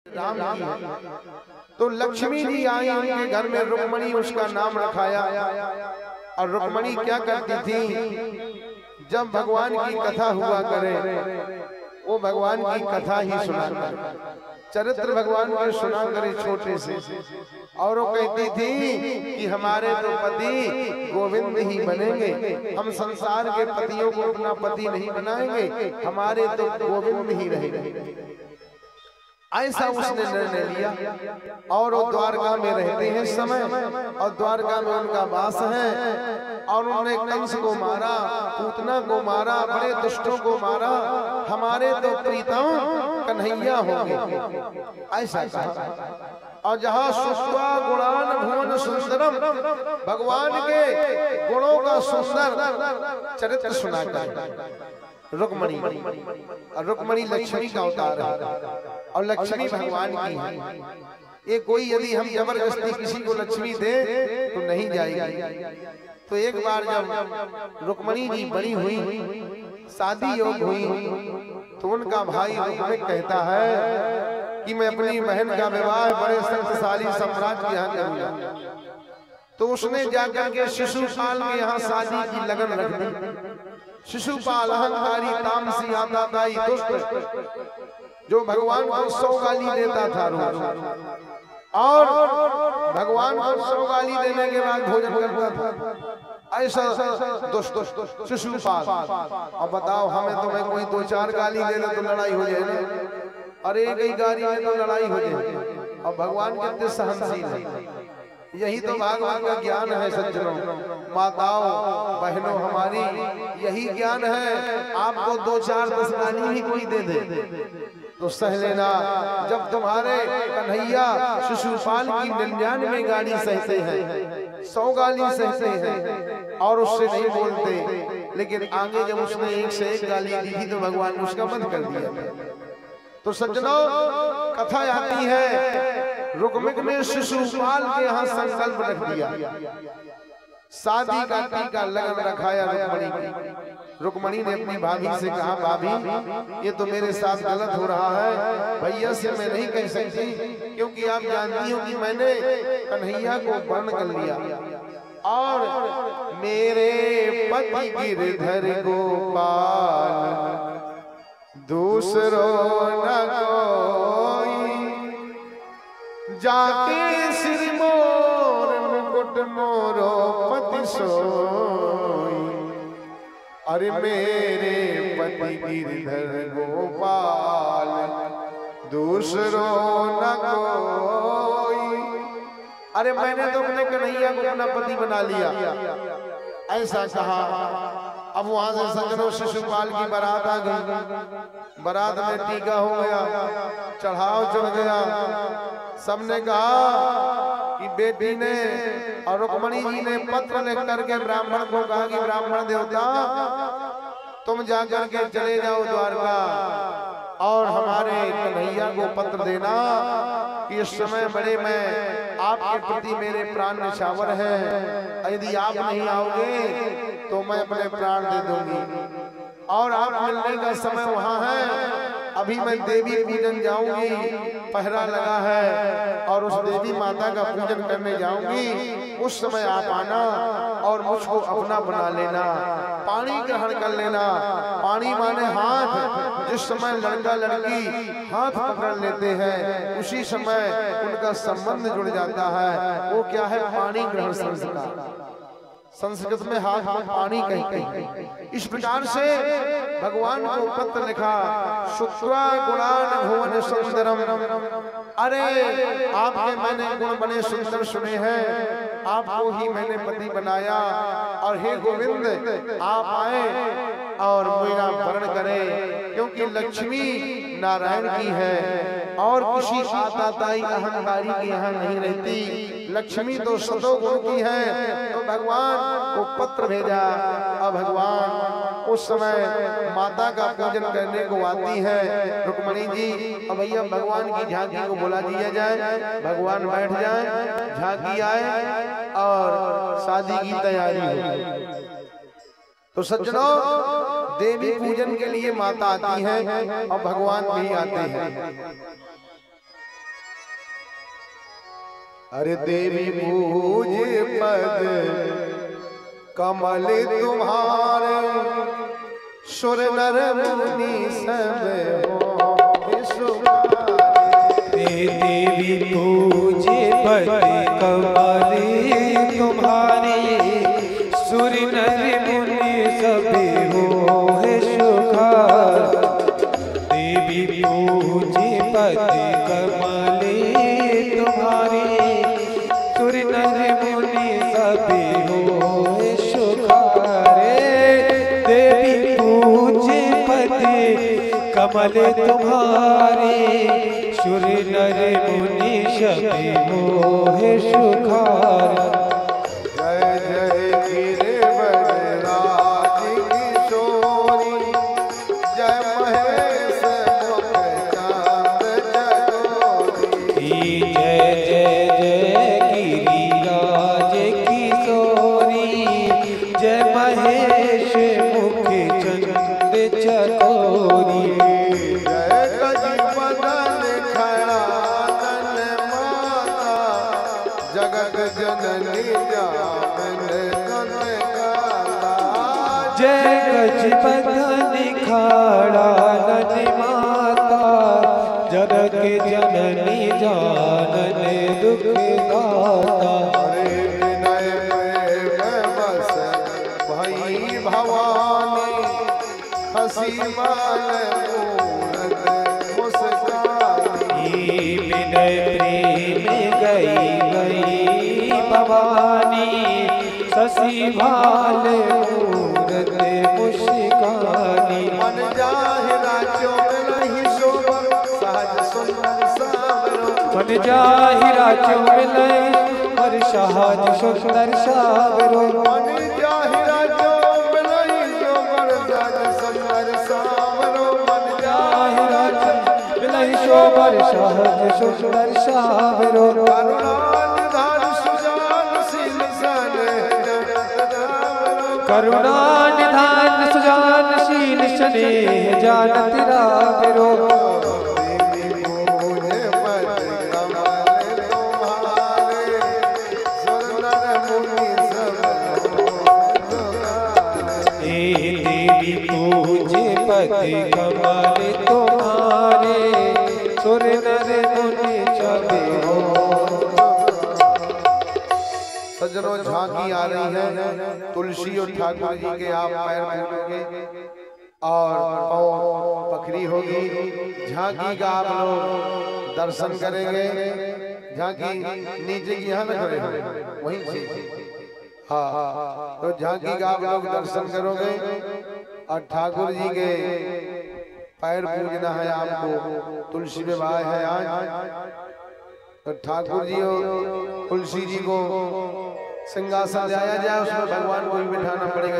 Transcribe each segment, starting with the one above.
राम की है। तो लक्ष्मी जी आई उनके घर में, रुक्मणी उसका नाम रखाया। और रुक्मणी क्या करती थी, जब भगवान की कथा हुआ करे वो भगवान की कथा ही सुना करे, चरित्र भगवान के सुना करे छोटे से। और वो कहती थी कि हमारे तो पति गोविंद ही बनेंगे, हम संसार के पतियों को अपना पति नहीं बनाएंगे, हमारे तो गोविंद ही रहेंगे। ऐसा उसने निर्णय लिया। और वो द्वारका में रहते हैं समय, और द्वारका में उनका वास है। और उन्होंने कंस को मारा, पूतना को मारा, बड़े दुष्टों को मारा, हमारे तो प्रीतम कन्हैया होंगे, ऐसा कहा। और जहाँ सुस्वा गुणान भुवन सुंदरम, भगवान के गुणों का सुंदर चरित्र सुनाकर रुक्मणी, और रुक्मणी लक्ष्मी का अवतार है और लक्ष्मी भगवान की है। ये कोई यदि हम जबरदस्ती किसी को लक्ष्मी दे तो नहीं जाएगी। तो एक बार जब रुक्मणी जी बड़ी हुई, शादी योग हुई, तो उनका भाई रुक्मिक कहता है कि मैं अपनी बहन का विवाह बड़े शक्तिशाली सम्राट के यहाँ करूंगा। तो उसने जाकर के शिशुपाल के यहाँ शादी की लगन रख दी। शिशुपाल अहंकारी, तामसी, आताताई, दुष्ट, जो भगवान को 100 गाली देता था रोज, और भगवान को 100 गाली देने के बाद भोजन करता था, ऐसा दुष्ट शिशुपाल। अब बताओ, हमें तो मैं कोई 2-4 गाली दे दे तो लड़ाई हो जाए ना, अरे कई गाली में तो लड़ाई हो जाए। और भगवान कितने सहनशील है। यही तो भागवत का ज्ञान है सज्जनों, माताओं बहनों, हमारी यही ज्ञान है। आपको 2-4-10 गाली भी कोई दे दे तो सह लेना। जब तुम्हारे कन्हैया शिशुपाल की 99 गाली सहते हैं, 100 गाली सहते हैं और उससे नहीं बोलते, लेकिन आगे जब उसने 1 से 1 गाली दी थी तो भगवान ने उसका बंद कर दिया। तो सज्जनों, कथा आती है रुक्मिक ने शिशुपाल के यहाँ संकल्प रख दिया, शादी का टीका लगन रखाया रुक्मणी की। रुक्मणी ने अपनी भाभी से कहा, भाभी ये तो मेरे साथ गलत हो रहा है, भैया से मैं नहीं कह सकती, क्योंकि आप जानती हो कि मैंने कन्हैया को वर्ण कर लिया और मेरे पति गिरधर गोपाल दूसरो न कोई, जाके सिर मोर मुकुट मोरो पति सोई। अरे मेरे पति गिरधर गोपाल दूसरो न कोई। अरे मैंने तो अपने कन्हैया को अपना पति बना लिया, ऐसा कहा। अब वहां से सज्जनों शिशुपाल की बारात आ गई। बारात में टीका हो गया, चढ़ाव चढ़ गया। सबने कहा कि बेटी ने और रुक्मणी जी ने पत्र लिख करके ब्राह्मण को कहा कि ब्राह्मण देवता तुम जाकर के चले जाओ द्वारका और हमारे कन्हैया को पत्र देना कि इस समय बड़े मैं आपके प्रति मेरे प्राण निछावर है, यदि आप नहीं आओगे तो मैं अपने प्राण दे दूंगी। और आप मिलने का समय वहाँ है, अभी मैं देवी पूजन जाऊंगी, पहरा लगा है और उस देवी माता का पूजन करने जाऊंगी, उस समय आप आना और मुझको अपना बना लेना, पानी ग्रहण कर लेना। पानी माने हाथ, जिस समय लड़का लड़की हाथ पकड़ लेते हैं उसी समय उनका संबंध जुड़ जाता है। वो क्या है, पानी ग्रहण संस्कार, संस्कृत में हाथ में पानी कहते हैं। इस प्रकार से भगवान को पत्र लिखा, शुक्वा गुणान भुवन सुंदरम। अरे आपके मैंने गुण बड़े सुंदर सुने हैं, आपको ही मैंने पति बनाया, और हे गोविंद आप आए और मेरा वर्ण करें, क्योंकि लक्ष्मी नारायण की है और किसी आताताई अहंकारी के यहाँ नहीं रहती। लक्ष्मी तो सतो गुण की है। तो भगवान को पत्र भेजा। अब भगवान उस समय माता का पूजन करने को आती है रुक्मणी जी। अब भैया भगवान की झांकी को बुला दिया जाए, भगवान बैठ जाए, झांकी आए और शादी की तैयारी हो। तो सज्जनों, देवी पूजन के लिए माता आती है और भगवान भी आते हैं। अरे देवी पूजे पद कमल तुम्हारे, सुर नर मुनि सब हो सुखारे। देवी पूजे पद कमल तुम्हारे, सुर नर मुनि सब हो सुखारे। देवी पूजे पद कमल तुम्हारे, सुर नर मुनि सब हो सुखारे। देवी पूजे पद कमल तुम्हारे, सुर नर मुनि सब हो सुखारे। जय जय गिरिवरराज किशोरी, जय महेश मुख चांद चकोरी। जय जय जय गिरिराज किशोरी, जय महेश मुख चंद चकोरी। जय गजबदन खड़ानन माता, जगत जननी जामन कनकाला। जय गजबदन खड़ानन माता, जगत जननी जानन दुख दाता। हरे विनय प्रेम बस भई भवानी, हसी माल मूरत मुस्कानी। विनय प्रेम गई गई भवानी, शशि भाल मूरत मुस्कानी। मन जाहि राजो मिलहि शोभा, सहज सुंदर सावरो। मन जाहि राजो मिलहि, हर सहज सुंदर सावरो। मन जाहि राजो मिलहि शोभा, सहज सुंदर सावरो। मन जाहि जाहि राजो मिलहि शोभा, सहज सुंदर सावरो। करुणा निधान सुजान शील सावरो। करुणा निधान सुजान शील स्नेह जानत रावरो। देवी पूजे पद कमल तुम्हारे, सुर नर मुनि सब हो सुखारे। देवी पूजे पद कमल तुम्हारे, सुर नर मुनि सब हो। सज्जनों, झांकी आ रही है, तुलसी और ठाकुर जी के आप पैर पूजोगे और पाँव पखरी होगी। झांकी का आप लोग दर्शन करेंगे। झांकी नीचे की यहाँ न खड़े हो, वहीं से। हाँ, तो झांकी का आप लोग दर्शन करोगे और ठाकुर जी के पैर पूजना है आपको। तुलसी विवाह है आज, तो ठाकुर जी और तुलसी जी को सिंहासन लाया जाए, उसमें भगवान को भी बिठाना पड़ेगा।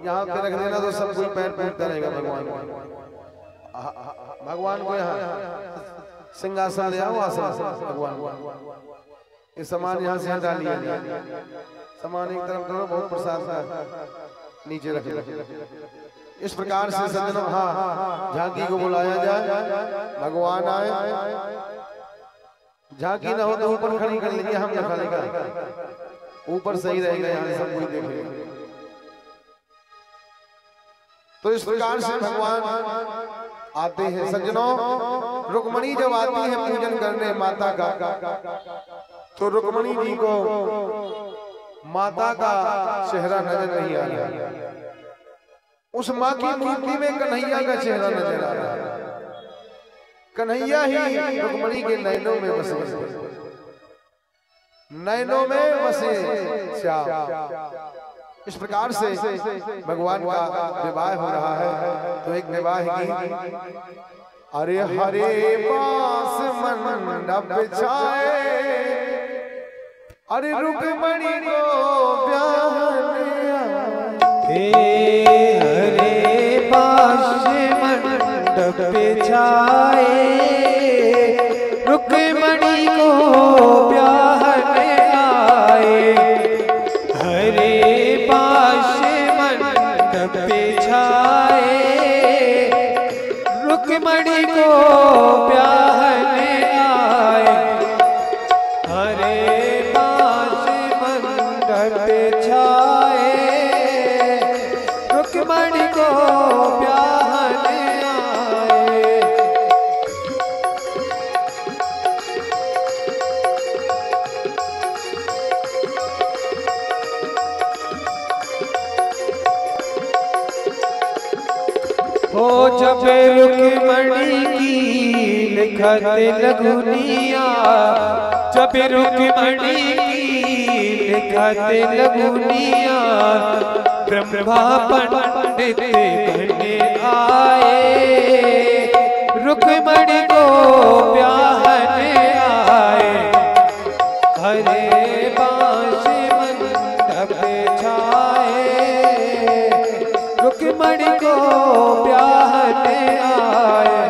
यहाँ पे रख देना तो सब कोई पैर पूजता रहेगा भगवान को। भगवान को यहाँ सिंहासन ले आओ, आसन भगवान को। ये सामान यहाँ से हटा लिया, सामान एक तरफ करो, बहुत प्रसाद का नीचे रख लो। इस प्रकार से सज्जनों, हाँ, झांकी को बुलाया जाए, भगवान आए। झांकी ना हो तो ऊपर खड़ी कर लीजिए, हम दिखा लेगा, ऊपर सही रहेगा, यहाँ सब कोई देखेगा। तो इस प्रकार से भगवान आते हैं। सज्जनों, रुक्मणी जब आती है पूजन करने माता का, तो रुक्मणी जी को माता का चेहरा नजर नहीं आ रहा। उस माँ की मूर्ति में कन्हैया का चेहरा नजर आ रहा है। कन्हैया ही रुक्मणी के नैनों में बसे, नैनों में बसे श्याम। इस प्रकार से भगवान का विवाह हो रहा है। तो एक विवाह की, अरे हरे बास मंडप बिछाए, अरे रुक्मणी को ब्याहने आए। हरे बास मंडप बिछाए, रुक्मणी को ब्याहने आए। हरे बास मंडप बिछाए, रुक्मणी को ब्याहने आए। लिखते लगुनिया, जब रुक्मणी की लिखते लगुनिया, ब्रह्मा पंडित बने आए, रुक्मणी को ब्याहने आए। हरे बांस मंडप छाए, रुक्मणी को ब्याहने आए।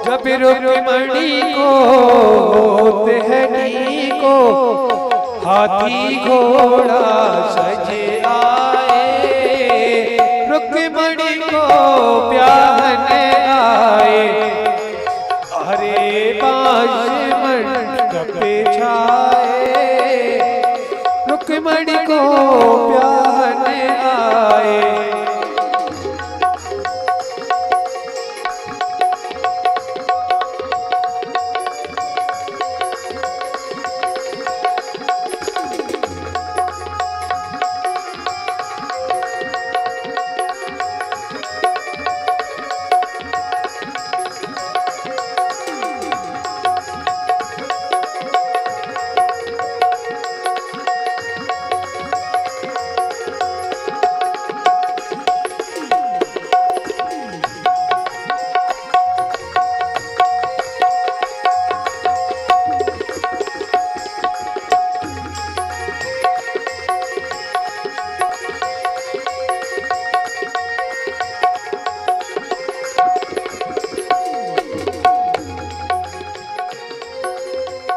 जब रुक्मणी को होते हैं डी को, हाथी घोड़ा सजे आए, रुक्मणी को ब्याहने आए। हरे बांस मंडप छाए, रुक्मणी को ब्याहने आए।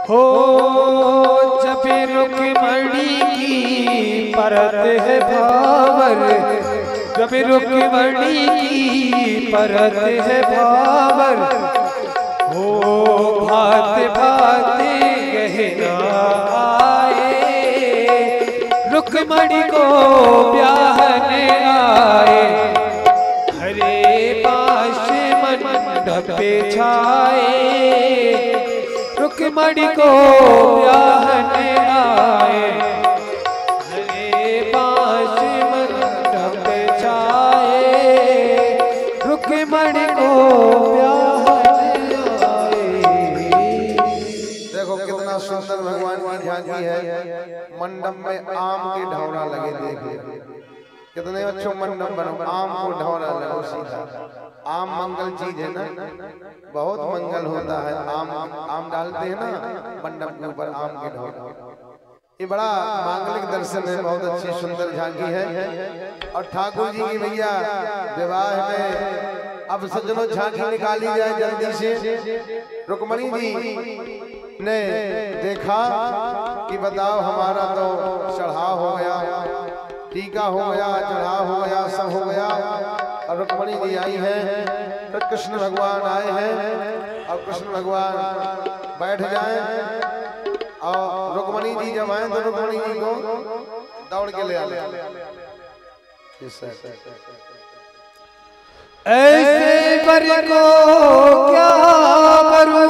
हो जब रुक्मणी की परत है भावर, जब रुक्मणी की परत है भावर, हो भात भात गहना आए, रुक्मणी को ब्याहने आए। हरे बांस मंडप छाए, रुक्मणी को ब्याहने आए। हरे बांस मंडप छाए, रुक्मणी को ब्याहने आए। देखो कितना सुंदर भगवान की झांकी है। मंडप में आम के ढौरा लगे, देखिए कितने अच्छे मंडप बनो, आम को ढौरा लगो सीधा। आम मंगल चीज है ना, बहुत मंगल होता है। आम डालते हैं ना मंडप के ऊपर, आम के ढौरा। ये बड़ा मांगलिक दर्शन है, बहुत अच्छी सुंदर झांकी है। और ठाकुर जी की भैया विवाह में अब सज्जनों झांकी निकाली जाए जल्दी से। रुक्मणी जी ने देखा कि बताओ हमारा तो चढ़ाव हो गया, टीका हो गया, चढ़ाव हो गया, सब हो गया, और रुक्मणी जी आई है, तो कृष्ण भगवान आए हैं। और कृष्ण भगवान बैठ जाएं, और रुक्मणी जी जब आए तो रुक्मणी जी को दौड़ के ले आए। ऐसे बर को क्या करूं,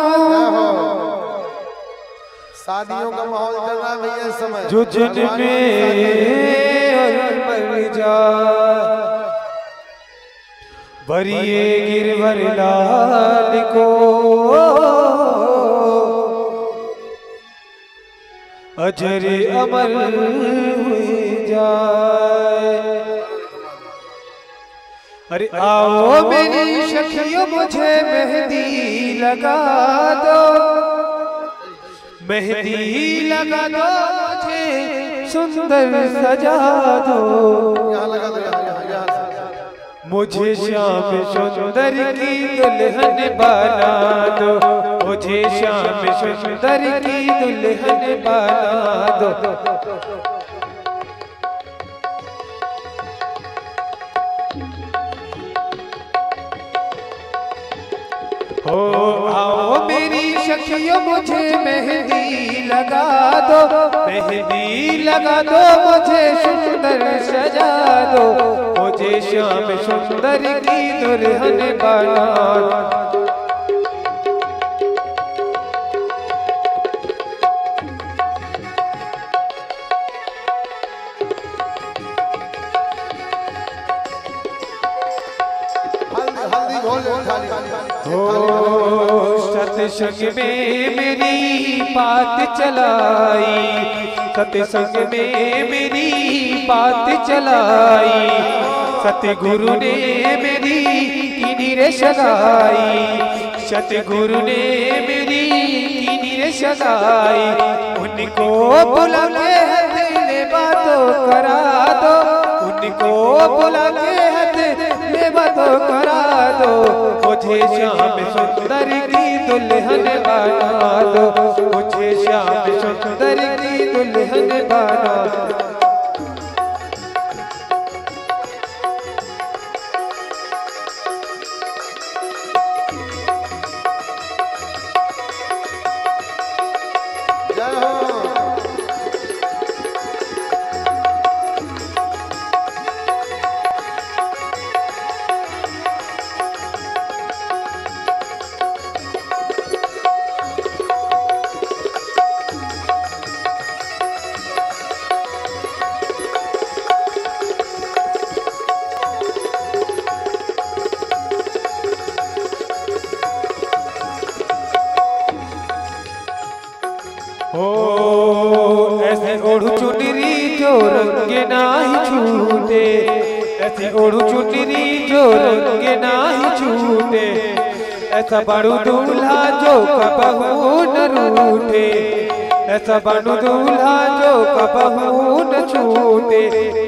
शादियों का माहौल चल रहा है भैया इस समय, जो जिनमें मर जा बरिए गिरवर लाल को, अजर अमर हुई जाए। अरे आओ मेरी सखियों मुझे मेहंदी लगा दो, मेहंदी लगा दो मुझे सुंदर सजा दो। यहाँ लगा दो, यहाँ मुझे श्याम सुंदर की दुल्हन बना दो, मुझे श्याम सुंदर की दुल्हन बना दो। हो आओ मेरी सखियों मुझे मेहंदी लगा दो, मेहंदी लगा दो, मुझे सुंदर सजा दो, मुझे श्याम सुंदर की दुल्हन बना दो। सत्संग में मेरी बात चलाई, सत्संग में मेरी बात चलाई, सतगुरु ने मेरी कीनी रे सगाई, सतगुरु ने मेरी कीनी रे सगाई। उनको बुला के हथेली बातों करा दो, उनको बुला के हथेली बातों करा दो, मुझे श्याम सुंदर की दुल्हन बना दो, मुझे श्याम सुंदर की दुल्हन बना दो। ऐसे ओढ़ू चुनरी जो रंगे नाही छूटे, ऐसे ओढ़ू चुनरी जो रंगे नाही छूटे, ऐसा बड़ू दूल्हा जो कबहू न रूठे, ऐसा बड़ू दूल्हा जो कबहू न छूटे।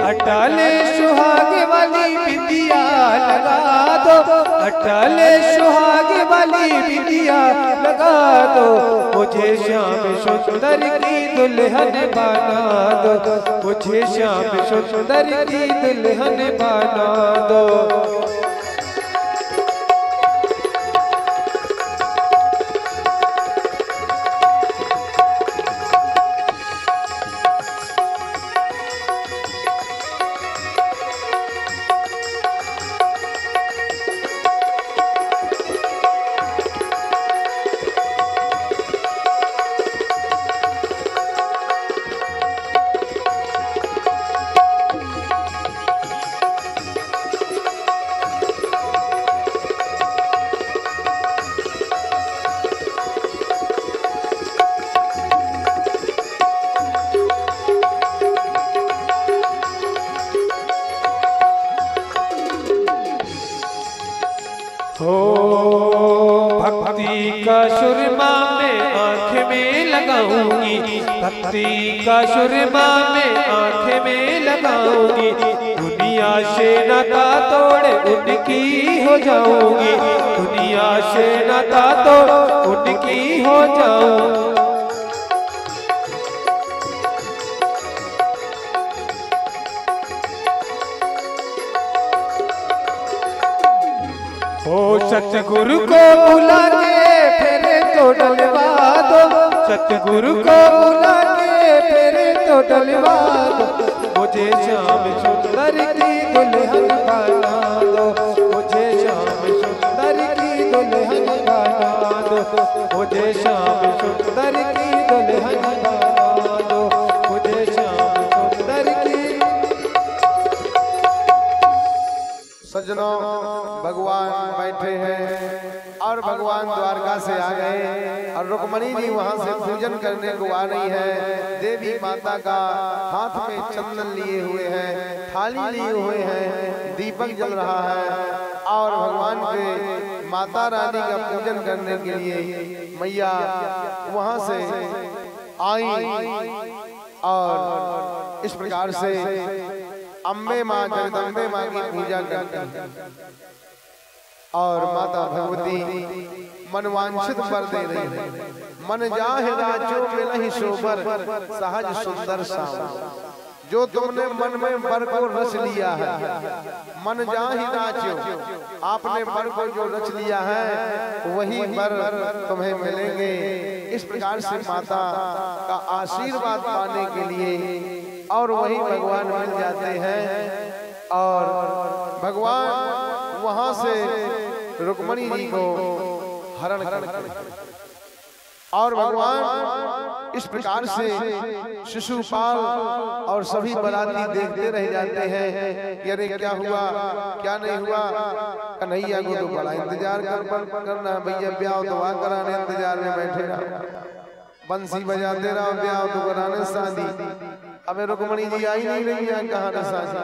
अटाले सुहाग वाली बिंदिया लगा दो, अटाले सुहाग वाली बिंदिया लगा दो, मुझे श्याम सुंदर की दुल्हन बना दो, मुझे श्याम सुंदर की दुल्हन बना दो। हो भक्ति का सुरमा मैं आँख में लगाऊंगी, भक्ति का सुरमा मैं आँख में लगाऊंगी, दुनिया से नाता तोड़ उनकी हो जाऊंगी, दुनिया से नाता तोड़ उनकी हो जाऊंगी। ओ सतगुरु को बुला के फेरे तो डलवा दो, सतगुरु को बुला के फेरे तो डलवा दो, मुझे श्याम सुंदर की दुल्हन बना दो, मुझे श्याम सुंदर की दुल्हन बना दो, मुझे श्याम सुंदर की दुल्हन बना दो, मुझे श्याम सुंदर की। सज्जनों, भगवान बैठे हैं और भगवान द्वारका से आ गए और रुक्मणी जी वहां से पूजन करने को आ रही है। देवी माता का हाथ में चंदन लिए हुए हैं, थाली लिए हुए हैं, दीपक जल रहा है और भगवान के माता रानी का पूजन करने के लिए मैया वहां से आई और इस प्रकार से अम्बे माँ जगदम्बे माँ की पूजा करते हैं और माता भगवती मनवांछित वर दे रही है। मन जाहे राजो मिलहि शोभर सहज सुंदर श्याम। जो तुमने मन में वर को रच लिया है, मन जाहि नाचो, आपने वर को जो रच लिया है वही वर तुम्हें मिलेंगे। इस प्रकार से माता का आशीर्वाद पाने के लिए और वही भगवान मिल जाते हैं। और भगवान वहां से रुक्मणी जी को हरण करते और भगवान इस प्रकार से शिशुपाल और सभी बराती देखते रह जाते हैं कि अरे क्या हुआ क्या नहीं हुआ। कन्हैया को तो बड़ा इंतजार करना, भैया ब्याह तो वहां कराने इंतजार में बैठे रहो, बंसी बजाते रहो, ब्याह तो कराने शादी। अबे रुक्मणी जी आई नहीं रही है, कहाँ न शादी।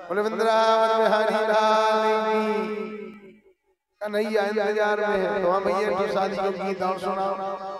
बोले वृंदावन बिहारी लाल की। कन्हैया इंतजार में है, तो हम भैया तो शादी को गीत और सुनाओ।